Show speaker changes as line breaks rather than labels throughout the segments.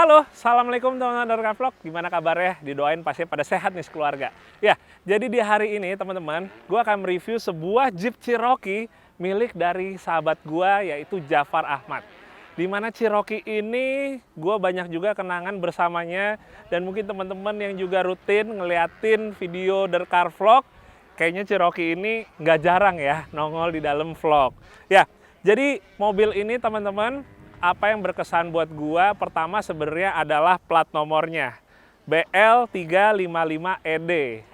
Halo, Assalamualaikum teman-teman dari Vlog. Gimana kabarnya? Didoain pasti pada sehat nih sekeluarga. Ya, jadi di hari ini teman-teman, gue akan mereview sebuah Jeep Cherokee milik dari sahabat gue, yaitu Jafar Ahmad. Di mana Cherokee ini gue banyak juga kenangan bersamanya, dan mungkin teman-teman yang juga rutin ngeliatin video dari Car Vlog, kayaknya Cherokee ini nggak jarang ya nongol di dalam vlog. Ya, jadi mobil ini teman-teman, apa yang berkesan buat gua pertama sebenarnya adalah plat nomornya BL355ED,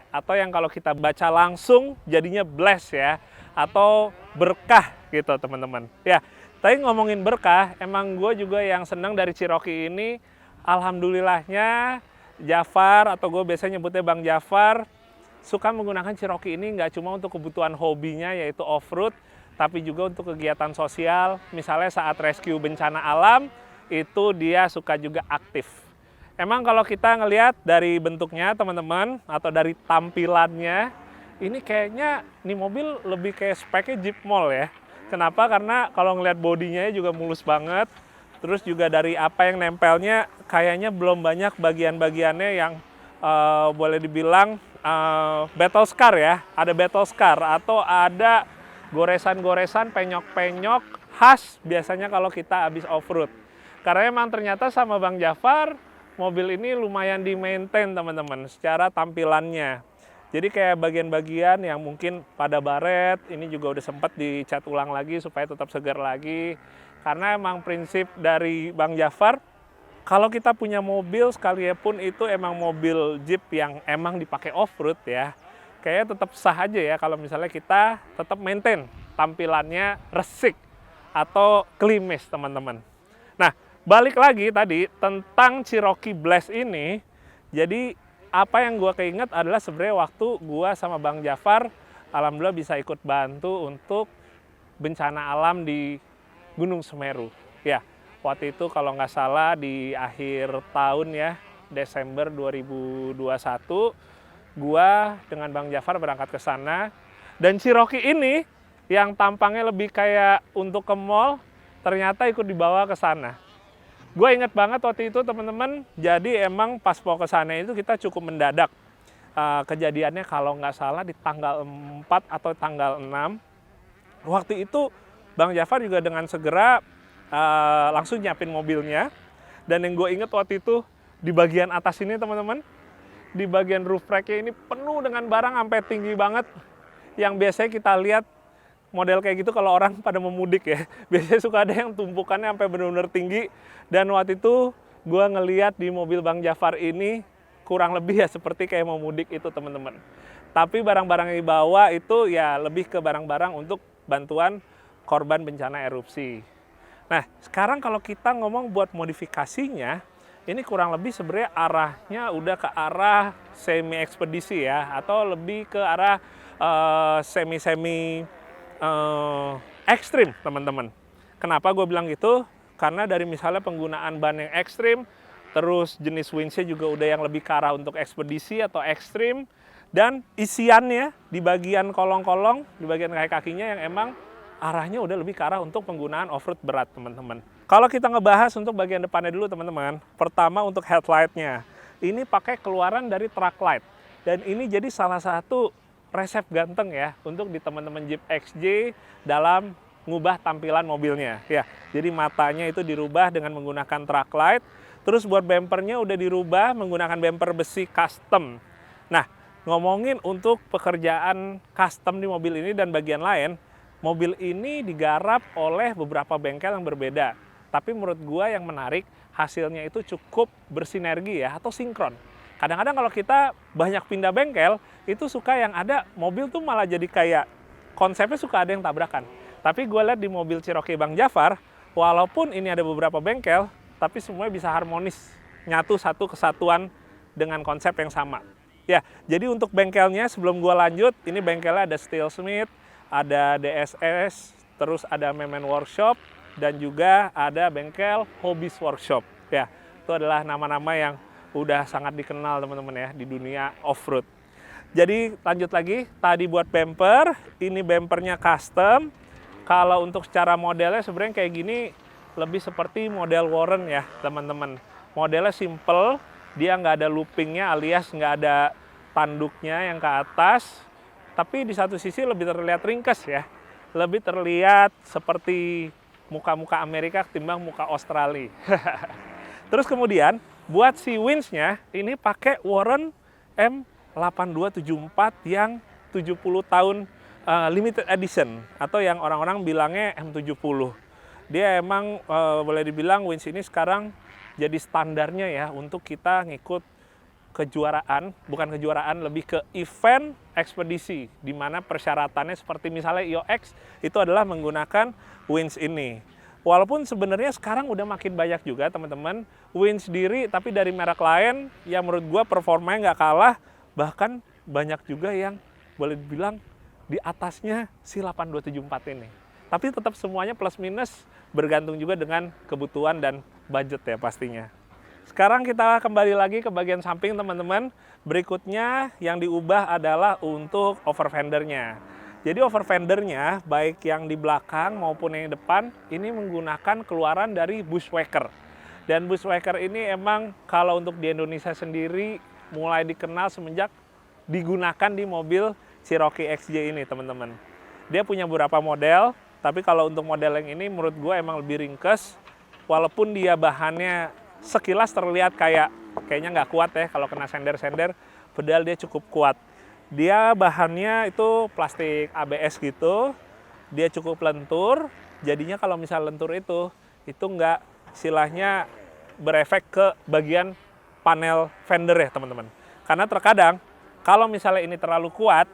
atau yang kalau kita baca langsung jadinya bless ya, atau berkah gitu teman-teman. Ya, tapi ngomongin berkah, emang gue juga yang seneng dari Cherokee ini. Alhamdulillahnya Jafar, atau gue biasanya nyebutnya Bang Jafar, suka menggunakan Cherokee ini nggak cuma untuk kebutuhan hobinya yaitu off-road, tapi juga untuk kegiatan sosial. Misalnya saat rescue bencana alam, itu dia suka juga aktif. Emang kalau kita ngelihat dari bentuknya teman-teman, atau dari tampilannya, ini kayaknya nih mobil lebih kayak speknya Jeep Mall ya. Kenapa? Karena kalau ngelihat bodinya juga mulus banget. Terus juga dari apa yang nempelnya, kayaknya belum banyak bagian-bagiannya yang boleh dibilang battle scar ya. Ada battle scar atau ada goresan-goresan, penyok-penyok khas biasanya kalau kita habis off-road. Karena emang ternyata sama Bang Jafar, mobil ini lumayan di-maintain teman-teman secara tampilannya. Jadi kayak bagian-bagian yang mungkin pada baret, ini juga udah sempat dicat ulang lagi supaya tetap segar lagi. Karena emang prinsip dari Bang Jafar, kalau kita punya mobil sekalipun itu emang mobil Jeep yang emang dipakai off-road ya, kayaknya tetap sah aja ya kalau misalnya kita tetap maintain tampilannya resik atau klimis teman-teman. Nah, balik lagi tadi tentang Cherokee Blast ini, jadi apa yang gue keinget adalah sebenarnya waktu gue sama Bang Jafar, alhamdulillah bisa ikut bantu untuk bencana alam di Gunung Semeru. Ya, waktu itu kalau nggak salah di akhir tahun ya, Desember 2021, gua dengan Bang Jafar berangkat ke sana, dan Cherokee ini yang tampangnya lebih kayak untuk ke mall, ternyata ikut dibawa ke sana. Gue inget banget waktu itu teman-teman, jadi emang pas mau ke sana itu kita cukup mendadak. Kejadiannya kalau nggak salah di tanggal 4 atau tanggal 6. Waktu itu Bang Jafar juga dengan segera langsung nyiapin mobilnya, dan yang gue inget waktu itu di bagian atas ini teman-teman, di bagian roof rack-nya ini penuh dengan barang sampai tinggi banget. Yang biasanya kita lihat model kayak gitu kalau orang pada memudik ya. Biasanya suka ada yang tumpukannya sampai benar-benar tinggi. Dan waktu itu gue ngeliat di mobil Bang Jafar ini kurang lebih ya seperti kayak mau mudik itu teman-teman. Tapi barang-barang yang dibawa itu ya lebih ke barang-barang untuk bantuan korban bencana erupsi. Nah, sekarang kalau kita ngomong buat modifikasinya, ini kurang lebih sebenarnya arahnya udah ke arah semi ekspedisi ya, atau lebih ke arah semi-semi ekstrim teman-teman. Kenapa gue bilang gitu? Karena dari misalnya penggunaan ban yang ekstrim, terus jenis winch-nya juga udah yang lebih ke arah untuk ekspedisi atau ekstrim, dan isiannya di bagian kolong-kolong, di bagian kaki-kakinya yang emang arahnya udah lebih ke arah untuk penggunaan off-road berat teman-teman. Kalau kita ngebahas untuk bagian depannya dulu teman-teman, pertama untuk headlight-nya. Ini pakai keluaran dari truck light. Dan ini jadi salah satu resep ganteng ya untuk di teman-teman Jeep XJ dalam ngubah tampilan mobilnya. Ya, jadi matanya itu dirubah dengan menggunakan truck light. Terus buat bumpernya udah dirubah menggunakan bumper besi custom. Nah, ngomongin untuk pekerjaan custom di mobil ini dan bagian lain, mobil ini digarap oleh beberapa bengkel yang berbeda. Tapi menurut gua yang menarik, hasilnya itu cukup bersinergi ya, atau sinkron. Kadang-kadang kalau kita banyak pindah bengkel, itu suka yang ada mobil tuh malah jadi kayak konsepnya suka ada yang tabrakan. Tapi gue lihat di mobil Cherokee Bang Jafar, walaupun ini ada beberapa bengkel, tapi semuanya bisa harmonis, nyatu satu kesatuan dengan konsep yang sama. Ya, jadi untuk bengkelnya sebelum gue lanjut, ini bengkelnya ada Steelsmith, ada DSS, terus ada Memen Workshop, dan juga ada bengkel Hobbies Workshop. Ya, itu adalah nama-nama yang udah sangat dikenal teman-teman ya di dunia off-road. Jadi lanjut lagi, tadi buat bumper, ini bumpernya custom. Kalau untuk secara modelnya sebenarnya kayak gini lebih seperti model Warren ya teman-teman. Modelnya simple, dia nggak ada loopingnya alias nggak ada tanduknya yang ke atas. Tapi di satu sisi lebih terlihat ringkes ya. Lebih terlihat seperti muka-muka Amerika ketimbang muka Australia. Terus kemudian buat si winch-nya ini pakai Warren M8274 yang 70 tahun limited edition atau yang orang-orang bilangnya M70. Dia emang boleh dibilang winch ini sekarang jadi standarnya ya untuk kita ngikut kejuaraan, bukan kejuaraan, lebih ke event ekspedisi, di mana persyaratannya seperti misalnya IOX itu adalah menggunakan winch ini. Walaupun sebenarnya sekarang udah makin banyak juga teman-teman winch diri tapi dari merek lain yang menurut gua performanya nggak kalah, bahkan banyak juga yang boleh dibilang di atasnya si 8274 ini. Tapi tetap semuanya plus minus bergantung juga dengan kebutuhan dan budget ya pastinya. Sekarang kita kembali lagi ke bagian samping teman-teman. Berikutnya yang diubah adalah untuk over fendernya. Jadi over fendernya baik yang di belakang maupun yang di depan ini menggunakan keluaran dari Bushwacker. Dan Bushwacker ini emang kalau untuk di Indonesia sendiri mulai dikenal semenjak digunakan di mobil Cherokee XJ ini teman-teman. Dia punya beberapa model, tapi kalau untuk model yang ini menurut gue emang lebih ringkes. Walaupun dia bahannya sekilas terlihat kayaknya nggak kuat ya kalau kena sender-sender, padahal dia cukup kuat. Dia bahannya itu plastik ABS gitu, dia cukup lentur, jadinya kalau misal lentur itu nggak istilahnya berefek ke bagian panel fender ya teman-teman. Karena terkadang kalau misalnya ini terlalu kuat,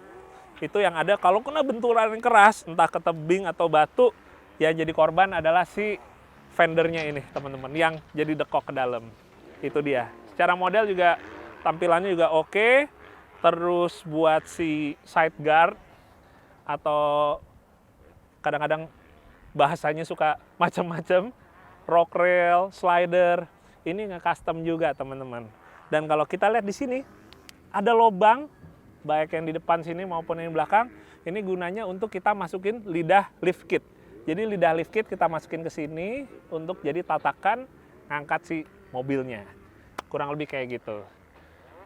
itu yang ada kalau kena benturan yang keras, entah ke tebing atau batu, yang jadi korban adalah si fendernya ini teman-teman, yang jadi dekok ke dalam. Itu dia. Secara model juga tampilannya juga oke. Terus buat si side guard atau kadang-kadang bahasanya suka macam-macam, rock rail, slider, ini nge-custom juga teman-teman. Dan kalau kita lihat di sini ada lubang baik yang di depan sini maupun yang di belakang. Ini gunanya untuk kita masukin lidah lift kit. Jadi lidah lift kit kita masukin ke sini untuk jadi tatakan ngangkat si mobilnya. Kurang lebih kayak gitu.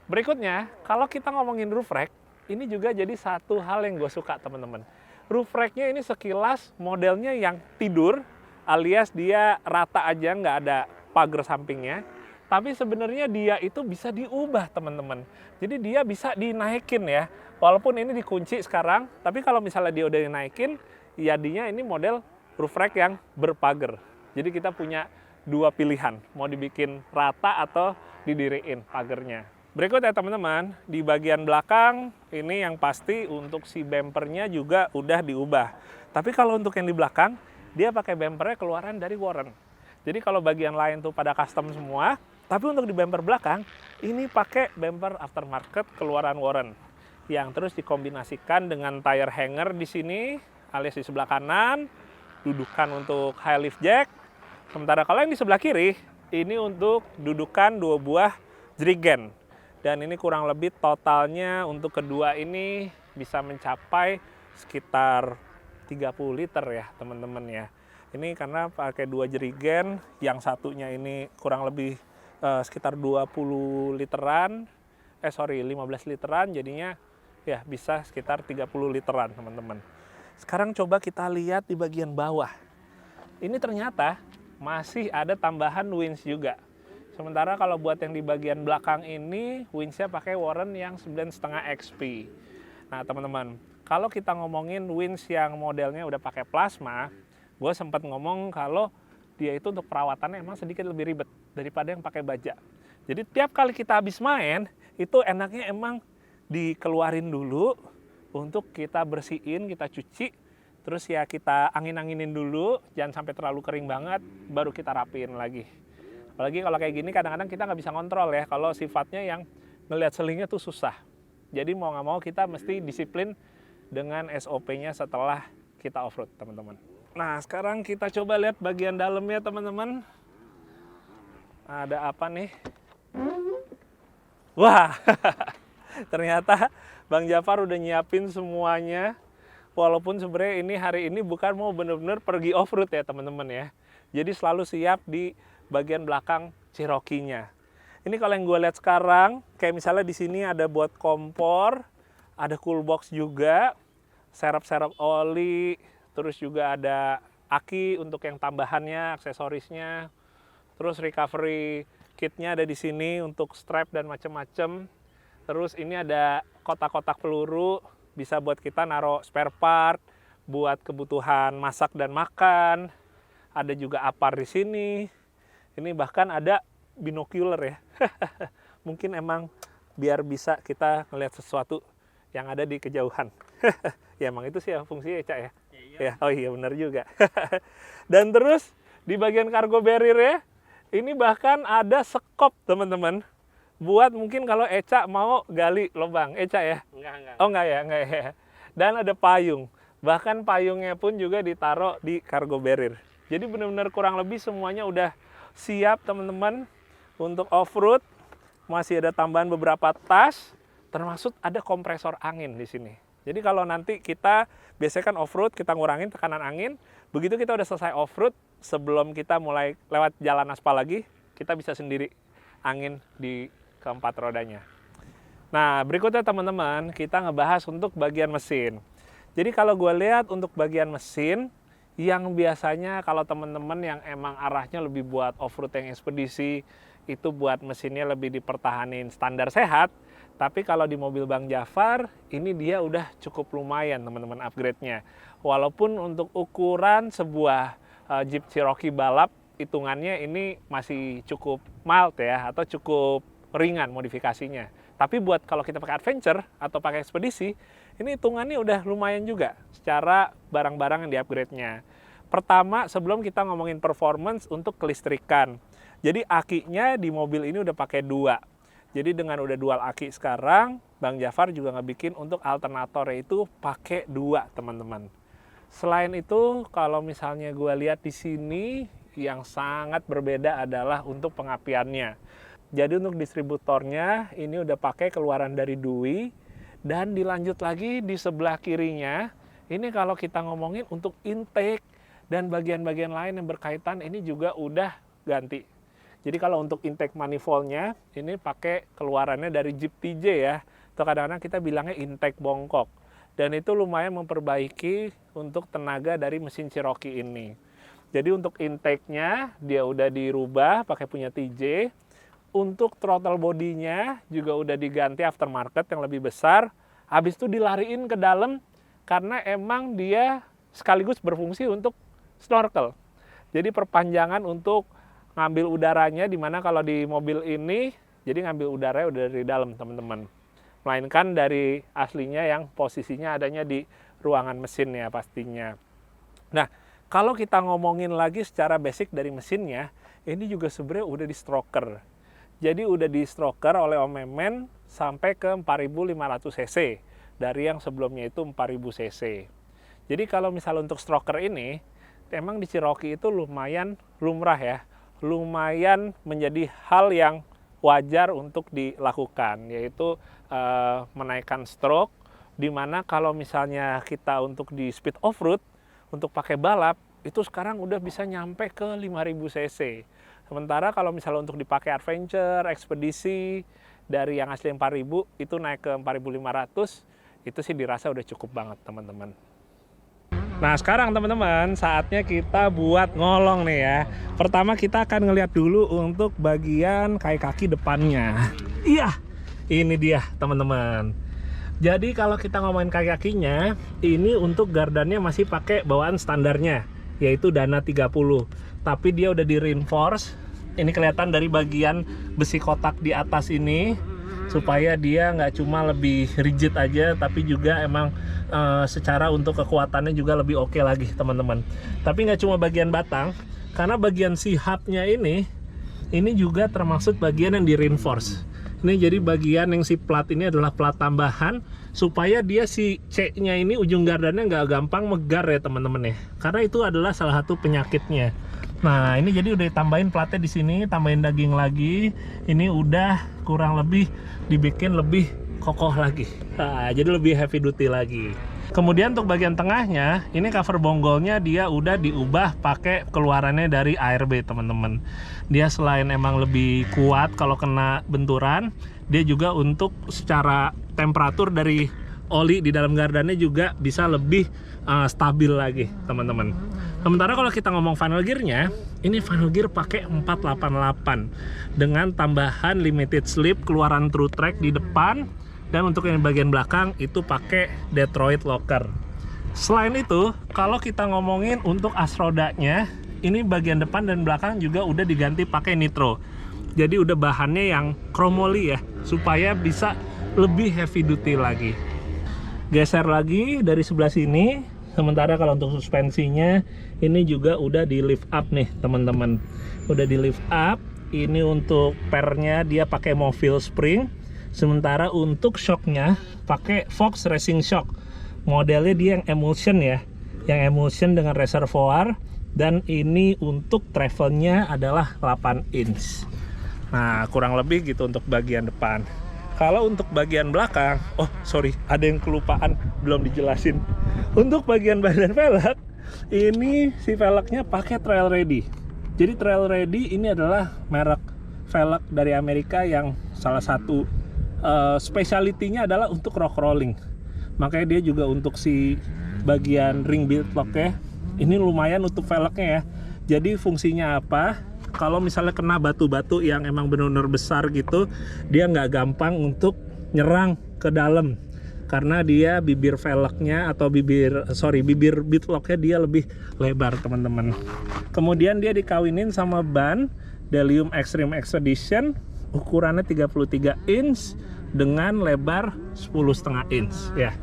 Berikutnya, kalau kita ngomongin roof rack, ini juga jadi satu hal yang gue suka teman-teman. Roof racknya ini sekilas modelnya yang tidur, alias dia rata aja, nggak ada pagar sampingnya. Tapi sebenarnya dia itu bisa diubah teman-teman. Jadi dia bisa dinaikin ya. Walaupun ini dikunci sekarang, tapi kalau misalnya dia udah dinaikin, jadinya ini model roof rack yang berpagar. Jadi kita punya dua pilihan, mau dibikin rata atau didiriin pagernya. Berikut ya teman-teman, di bagian belakang ini yang pasti untuk si bumpernya juga udah diubah. Tapi kalau untuk yang di belakang, dia pakai bumpernya keluaran dari Warren. Jadi kalau bagian lain tuh pada custom semua, tapi untuk di bumper belakang, ini pakai bumper aftermarket keluaran Warren. Yang terus dikombinasikan dengan tire hanger di sini, alias di sebelah kanan, dudukan untuk high lift jack. Sementara kalau yang di sebelah kiri, ini untuk dudukan dua buah jerigen. Dan ini kurang lebih totalnya untuk kedua ini bisa mencapai sekitar 30 liter ya teman-teman ya. Ini karena pakai dua jerigen, yang satunya ini kurang lebih sekitar 20 literan, 15 literan, jadinya ya bisa sekitar 30 literan teman-teman. Sekarang coba kita lihat di bagian bawah. Ini ternyata masih ada tambahan winch juga. Sementara kalau buat yang di bagian belakang ini, winch-nya pakai Warren yang 9,5 XP. Nah teman-teman, kalau kita ngomongin winch yang modelnya udah pakai plasma, gue sempat ngomong kalau dia itu untuk perawatannya emang sedikit lebih ribet daripada yang pakai baja. Jadi tiap kali kita habis main, itu enaknya emang dikeluarin dulu untuk kita bersihin, kita cuci, terus ya kita angin-anginin dulu, jangan sampai terlalu kering banget, baru kita rapiin lagi. Apalagi kalau kayak gini kadang-kadang kita nggak bisa kontrol ya, kalau sifatnya yang ngelihat selingnya tuh susah. Jadi mau nggak mau kita mesti disiplin dengan SOP-nya setelah kita off-road teman-teman. Nah sekarang kita coba lihat bagian dalamnya teman-teman. Ada apa nih? Wah, ternyata Bang Jafar udah nyiapin semuanya. Walaupun sebenarnya ini hari ini bukan mau bener-bener pergi off-road ya teman-teman ya. Jadi selalu siap di bagian belakang Cherokee-nya. Ini kalau yang gue lihat sekarang, kayak misalnya di sini ada buat kompor, ada cool box juga, serep-serep oli, terus juga ada aki untuk yang tambahannya, aksesorisnya, terus recovery kitnya ada di sini untuk strap dan macam-macam. Terus ini ada kotak-kotak peluru, bisa buat kita naruh spare part, buat kebutuhan masak dan makan. Ada juga apar di sini. Ini bahkan ada binocular ya. Mungkin emang biar bisa kita ngelihat sesuatu yang ada di kejauhan. Ya emang itu sih ya fungsinya, Cak ya. Ya, oh iya benar juga. Dan terus di bagian cargo barrier ya, ini bahkan ada sekop teman-teman. Buat mungkin kalau Eca mau gali lubang, Eca ya?
Enggak.
Oh enggak ya. Dan ada payung. Bahkan payungnya pun juga ditaruh di cargo barrier. Jadi benar-benar kurang lebih semuanya udah siap teman-teman untuk off-road. Masih ada tambahan beberapa tas, termasuk ada kompresor angin di sini. Jadi kalau nanti kita biasanya kan off-road, kita ngurangin tekanan angin. Begitu kita udah selesai off-road, sebelum kita mulai lewat jalan aspal lagi, kita bisa sendiri angin di keempat rodanya. Nah, berikutnya teman-teman, kita ngebahas untuk bagian mesin. Jadi kalau gue lihat untuk bagian mesin, yang biasanya kalau teman-teman yang emang arahnya lebih buat off-road yang ekspedisi, itu buat mesinnya lebih dipertahanin standar sehat. Tapi kalau di mobil Bang Jafar, ini dia udah cukup lumayan teman-teman upgrade-nya. Walaupun untuk ukuran sebuah Jeep Cherokee balap, hitungannya ini masih cukup mild ya, atau cukup ringan modifikasinya. Tapi buat kalau kita pakai adventure atau pakai ekspedisi, ini hitungannya udah lumayan juga secara barang-barang yang di-upgrade-nya. Pertama, sebelum kita ngomongin performance untuk kelistrikan. Jadi akinya di mobil ini udah pakai 2. Jadi dengan udah dual aki sekarang, Bang Jafar juga ngebikin untuk alternatornya itu pakai 2, teman-teman. Selain itu, kalau misalnya gue lihat di sini, yang sangat berbeda adalah untuk pengapiannya. Jadi untuk distributornya, ini udah pakai keluaran dari Dewey. Dan dilanjut lagi di sebelah kirinya, ini kalau kita ngomongin untuk intake dan bagian-bagian lain yang berkaitan, ini juga udah ganti. Jadi kalau untuk intake manifoldnya, ini pakai keluarannya dari Jeep TJ ya. Atau kadang-kadang kita bilangnya intake bongkok. Dan itu lumayan memperbaiki untuk tenaga dari mesin Cherokee ini. Jadi untuk intake-nya, dia udah dirubah pakai punya TJ. Untuk throttle bodinya juga udah diganti aftermarket yang lebih besar. Habis itu dilariin ke dalam karena emang dia sekaligus berfungsi untuk snorkel. Jadi perpanjangan untuk ngambil udaranya, dimana kalau di mobil ini jadi ngambil udaranya udah dari dalam teman-teman. Melainkan dari aslinya yang posisinya adanya di ruangan mesin ya pastinya. Nah, kalau kita ngomongin lagi secara basic dari mesinnya, ini juga sebenarnya udah di stroker. Jadi udah di stroker oleh Om Memen sampai ke 4500 cc dari yang sebelumnya itu 4000 cc. Jadi kalau misalnya untuk stroker ini, emang di Cherokee itu lumayan lumrah ya, lumayan menjadi hal yang wajar untuk dilakukan, yaitu menaikkan stroke, dimana kalau misalnya kita untuk di speed off-road, untuk pakai balap, itu sekarang udah bisa nyampe ke 5000 cc. Sementara kalau misalnya untuk dipakai adventure, ekspedisi, dari yang asli 4000 itu naik ke 4500, itu sih dirasa udah cukup banget teman-teman. Nah sekarang teman-teman, saatnya kita buat ngolong nih ya. Pertama kita akan ngeliat dulu untuk bagian kaki depannya. Iya, ini dia teman-teman. Jadi kalau kita ngomongin kaki-kakinya, ini untuk gardannya masih pakai bawaan standarnya, yaitu Dana 30. Tapi dia udah di reinforce. Ini kelihatan dari bagian besi kotak di atas ini, supaya dia nggak cuma lebih rigid aja, tapi juga emang secara untuk kekuatannya juga lebih oke lagi teman-teman. Tapi nggak cuma bagian batang, karena bagian si hubnya ini juga termasuk bagian yang di reinforce. Ini jadi bagian yang si plat ini adalah plat tambahan, supaya dia si C-nya ini ujung gardannya nggak gampang megar ya teman-teman ya. Karena itu adalah salah satu penyakitnya. Nah ini jadi udah ditambahin platnya di sini, tambahin daging lagi. Ini udah kurang lebih dibikin lebih kokoh lagi. Nah, jadi lebih heavy duty lagi. Kemudian untuk bagian tengahnya, ini cover bonggolnya dia udah diubah pakai keluarannya dari ARB teman-teman. Dia selain emang lebih kuat kalau kena benturan, dia juga untuk secara temperatur dari oli di dalam gardannya juga bisa lebih stabil lagi teman-teman. Sementara kalau kita ngomong final gearnya, ini final gear pakai 488 dengan tambahan limited slip keluaran true track di depan. Dan untuk yang bagian belakang itu pakai Detroit locker. Selain itu, kalau kita ngomongin untuk as rodanya, ini bagian depan dan belakang juga udah diganti pakai nitro. Jadi udah bahannya yang chromoli ya, supaya bisa lebih heavy duty lagi. Geser lagi dari sebelah sini. Sementara kalau untuk suspensinya, ini juga udah di lift up nih teman-teman. Udah di lift up. Ini untuk pernya dia pakai Movil spring. Sementara untuk shocknya pakai Fox Racing Shock. Modelnya dia yang emulsion ya, yang emulsion dengan reservoir. Dan ini untuk travelnya adalah 8 inch. Nah kurang lebih gitu untuk bagian depan. Kalau untuk bagian belakang, oh sorry, ada yang kelupaan belum dijelasin. Untuk bagian badan velg, ini si velgnya pakai Trail Ready. Jadi Trail Ready ini adalah merek velg dari Amerika yang salah satu speciality-nya adalah untuk rock rolling. Makanya dia juga untuk si bagian ring bead lock-nya ini lumayan untuk velgnya ya. Jadi fungsinya apa? Kalau misalnya kena batu-batu yang emang benar-benar besar gitu, dia nggak gampang untuk nyerang ke dalam. Karena dia bibir velgnya atau bibir bead lock-nya dia lebih lebar teman-teman. Kemudian dia dikawinin sama ban Delium Extreme Expedition ukurannya 33 inch dengan lebar 10,5 inch ya.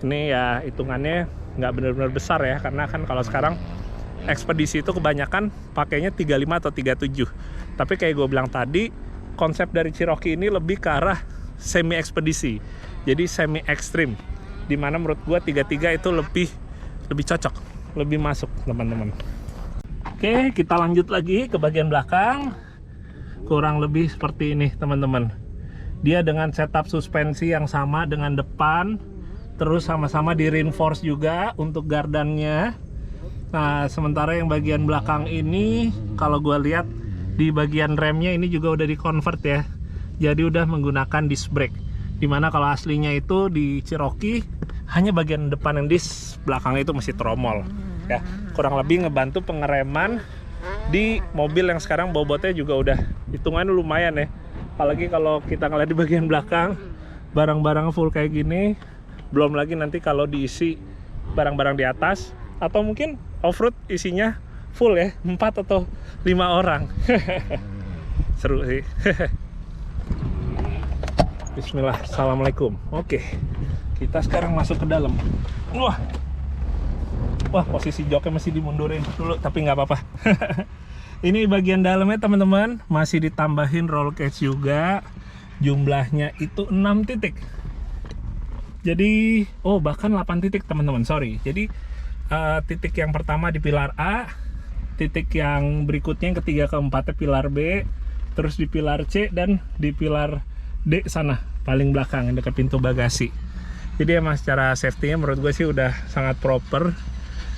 Ini ya hitungannya nggak benar-benar besar ya, karena kan kalau sekarang ekspedisi itu kebanyakan pakainya 35 atau 37. Tapi kayak gue bilang tadi, konsep dari Cherokee ini lebih ke arah semi ekspedisi, jadi semi ekstrim, dimana menurut gue 33 itu lebih cocok, lebih masuk teman-teman. Oke, kita lanjut lagi ke bagian belakang. Kurang lebih seperti ini teman-teman. Dia dengan setup suspensi yang sama dengan depan, terus sama-sama di reinforce juga untuk gardannya. Nah sementara yang bagian belakang ini, kalau gue lihat di bagian remnya ini juga udah di convert ya, jadi udah menggunakan disc brake. Dimana kalau aslinya itu di Cherokee hanya bagian depan yang disc, belakangnya itu masih tromol ya. Kurang lebih ngebantu pengereman di mobil yang sekarang bobotnya juga udah hitungannya lumayan ya. Apalagi kalau kita ngeliat di bagian belakang barang-barang full kayak gini, belum lagi nanti kalau diisi barang-barang di atas, atau mungkin off-road isinya full ya, 4 atau 5 orang. Seru sih. Bismillah, assalamualaikum. Oke, kita sekarang masuk ke dalam. Wah, posisi joknya masih dimundurin dulu, tapi nggak apa-apa. Ini bagian dalamnya teman-teman, masih ditambahin roll cage juga. Jumlahnya itu 6 titik. Jadi, bahkan 8 titik teman-teman, sorry. Jadi, titik yang pertama di pilar A, titik yang berikutnya yang ketiga keempatnya pilar B, terus di pilar C, dan di pilar D sana, paling belakang, dekat pintu bagasi. Jadi emang secara safety-nya menurut gue sih udah sangat proper.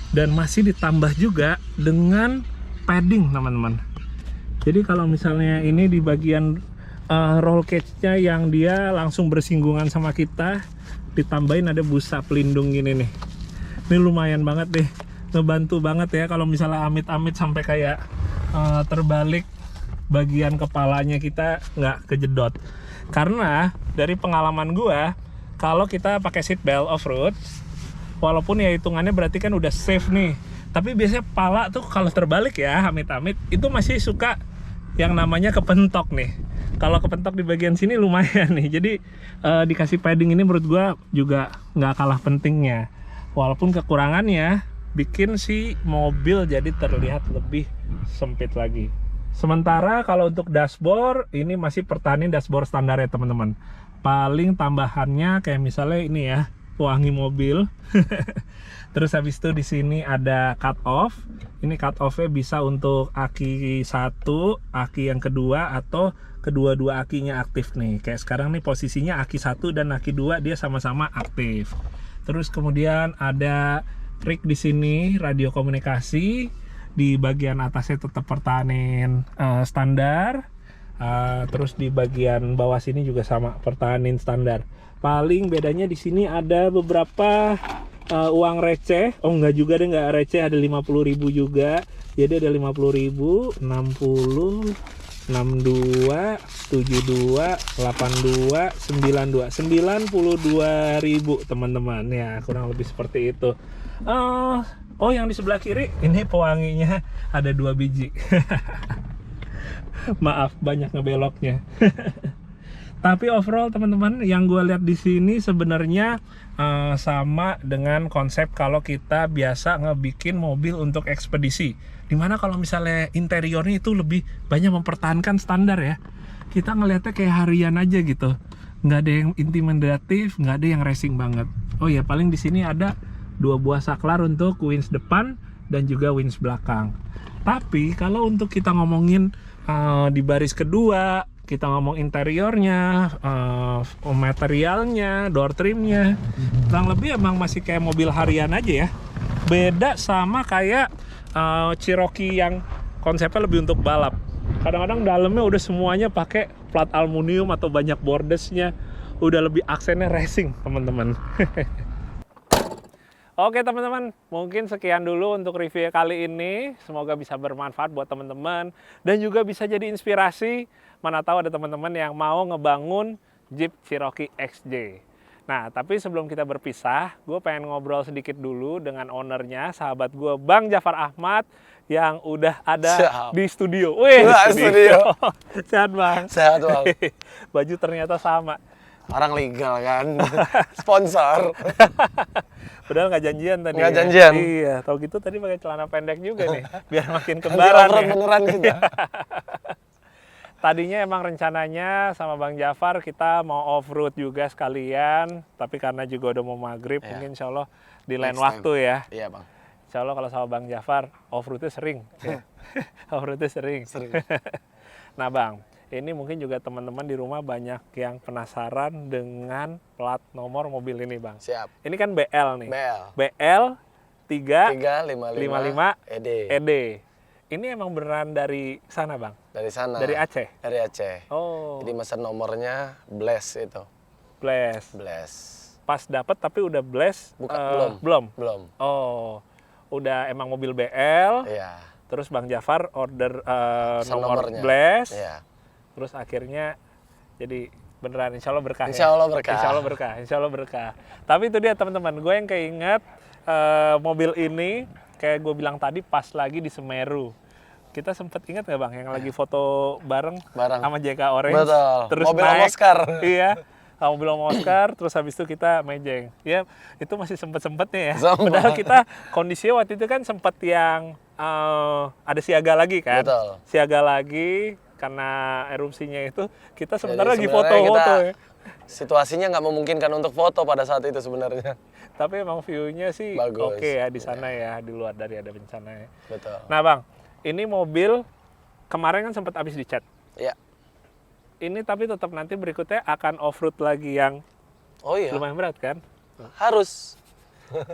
Dan masih ditambah juga dengan padding teman-teman. Jadi kalau misalnya ini di bagian roll cage-nya yang dia langsung bersinggungan sama kita, ditambahin ada busa pelindung gini nih. Ini lumayan banget deh, ngebantu banget ya kalau misalnya amit-amit sampai kayak terbalik bagian kepalanya kita nggak kejedot. Karena dari pengalaman gua, kalau kita pakai seat belt off-road, walaupun ya hitungannya berarti kan udah safe nih, tapi biasanya kepala tuh kalau terbalik ya, amit-amit itu masih suka yang namanya kepentok nih. Kalau kepentok di bagian sini lumayan nih. Jadi dikasih padding ini menurut gua juga nggak kalah pentingnya. Walaupun kekurangannya bikin si mobil jadi terlihat lebih sempit lagi. Sementara kalau untuk dashboard ini masih pertahanin dashboard standar ya teman-teman. Paling tambahannya kayak misalnya ini ya, wangi mobil. Terus habis itu di sini ada cut off. Ini cut off-nya bisa untuk aki 1, aki yang kedua, atau kedua-dua akinya aktif nih. Kayak sekarang nih posisinya aki 1 dan aki 2 dia sama-sama aktif. Terus kemudian ada rig di sini, radio komunikasi. Di bagian atasnya tetap pertahanin standar. Terus di bagian bawah sini juga sama, pertahanin standar. Paling bedanya di sini ada beberapa uang receh. Oh enggak juga deh, enggak receh, ada 50.000 juga. Jadi ada 50.000, 60, 62, 72, 82, 92, 92.000 teman-teman. Ya, kurang lebih seperti itu. Oh, yang di sebelah kiri ini pewanginya ada 2 biji. Maaf, banyak ngebeloknya. Tapi overall teman-teman, yang gue lihat di sini sebenarnya sama dengan konsep kalau kita biasa ngebikin mobil untuk ekspedisi. Dimana kalau misalnya interiornya itu lebih banyak mempertahankan standar ya. Kita ngelihatnya kayak harian aja gitu. Nggak ada yang intimidatif, nggak ada yang racing banget. Oh ya, paling di sini ada 2 buah saklar untuk winch depan dan juga winch belakang. Tapi kalau untuk kita ngomongin di baris kedua, kita ngomong interiornya, materialnya, door trimnya, kurang lebih emang masih kayak mobil harian aja ya. Beda sama kayak Cherokee yang konsepnya lebih untuk balap. Kadang-kadang dalamnya udah semuanya pakai plat aluminium atau banyak bordesnya, udah lebih aksennya racing teman-teman. Oke teman-teman, mungkin sekian dulu untuk review kali ini. Semoga bisa bermanfaat buat teman-teman dan juga bisa jadi inspirasi. Mana tahu ada teman-teman yang mau ngebangun Jeep Cherokee XJ. Nah, tapi sebelum kita berpisah, gue pengen ngobrol sedikit dulu dengan ownernya, sahabat gue Bang Jafar Ahmad, yang udah ada di studio. Wih, studio. Sehat Bang?
Sehat Bang.
Baju ternyata sama.
Orang legal kan, sponsor.
Padahal nggak janjian tadi.
Nggak janjian.
Iya, tau gitu tadi pakai celana pendek juga nih, biar makin kembaran ya.
Beneran kita.
Tadinya emang rencananya sama Bang Jafar kita mau off-road juga sekalian, tapi karena juga udah mau maghrib, mungkin insya Allah di lain waktu ya.
Iya Bang.
Insya Allah kalau sama Bang Jafar, off-roadnya sering. Ya. Off-roadnya sering. Nah Bang, ini mungkin juga teman-teman di rumah banyak yang penasaran dengan plat nomor mobil ini Bang.
Siap.
Ini kan BL nih.
BL
355
ED.
Ini emang beneran dari sana Bang?
Dari sana.
Dari Aceh?
Dari Aceh.
Oh.
Jadi mesen nomornya Bless itu.
Bless. Pas dapat tapi udah Bless? Belum. Oh, udah emang mobil BL.
Iya.
Terus Bang Jafar order nomornya Bless.
Iya.
Terus akhirnya jadi beneran insya Allah berkah.
Insya Allah berkah.
Insya Allah berkah. Tapi itu dia teman-teman, gue yang keinget mobil ini kayak gue bilang tadi pas lagi di Semeru. Kita sempet ingat nggak Bang yang lagi foto bareng sama JK Orange?
Betul.
Terus
mobil
naik,
Oscar.
Iya. Mobil Oscar, terus habis itu kita mejeng. Ya, itu masih sempet-sempetnya ya. Padahal kita kondisinya waktu itu kan sempet yang ada siaga lagi kan.
Betul.
Siaga lagi karena erupsinya itu kita sebenarnya lagi foto-foto ya.
Situasinya nggak memungkinkan untuk foto pada saat itu sebenarnya.
Tapi emang view-nya sih oke ya di sana ya, di luar dari ada bencana ya.
Betul.
Nah Bang, ini mobil kemarin kan sempat habis dicat.
Iya.
Ini tapi tetap nanti berikutnya akan off-road lagi yang lumayan berat kan?
Harus.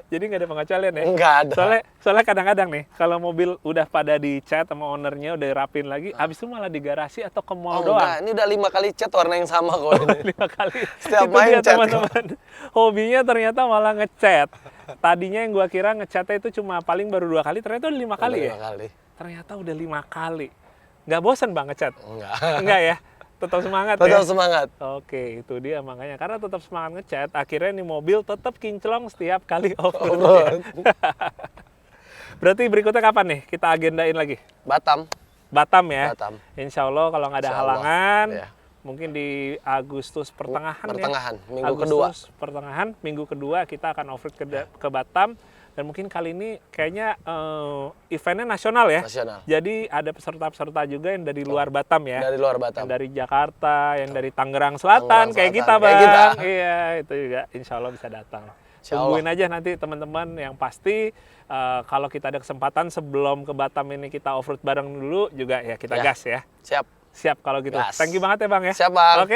Jadi nggak ada pengecualian ya?
Nggak ada.
Soalnya kadang-kadang nih, kalau mobil udah pada dicat sama ownernya, udah rapin lagi, abis itu malah di garasi atau ke mall doang.
Enggak, ini udah 5 kali cat warna yang sama kok ini.
5 kali.
Setiap
itu
main
dia
cat
teman-teman. Hobinya ternyata malah ngecat. Tadinya yang gua kira ngecatnya itu cuma paling baru 2 kali, ternyata udah 5 kali ya?
5 kali.
Ternyata udah 5 kali. Nggak bosan Bang ngecat?
Enggak.
Enggak ya? Tetap semangat
tetap
ya?
Semangat.
Oke, itu dia makanya. Karena tetap semangat ngecat, akhirnya nih mobil tetap kinclong setiap kali off-road. Berarti berikutnya kapan nih kita agendain lagi? Batam ya?
Batam.
Insya Allah kalau nggak ada halangan,
iya.
Mungkin di Agustus pertengahan ya?
Minggu
Agustus pertengahan, minggu kedua kita akan off-road ke Batam. Dan mungkin kali ini kayaknya eventnya nasional ya.
Nasional.
Jadi ada peserta-peserta juga yang dari luar Batam ya.
Dari luar Batam.
Yang dari Jakarta, yang dari Tangerang Selatan, kayak kita Bang.
Kayak kita.
Iya, itu juga insya Allah bisa datang. Tungguin aja nanti teman-teman, yang pasti kalau kita ada kesempatan sebelum ke Batam ini kita off-road bareng dulu juga ya kita gas ya.
Siap.
Siap kalau gitu.
Gas.
Thank you banget ya Bang ya.
Siap Bang.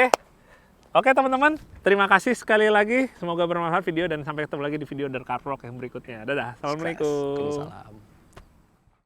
Oke teman-teman. terima kasih sekali lagi. Semoga bermanfaat video dan sampai ketemu lagi di video dari Car Vlog yang berikutnya. Dadah. Assalamualaikum.
Waalaikumsalam.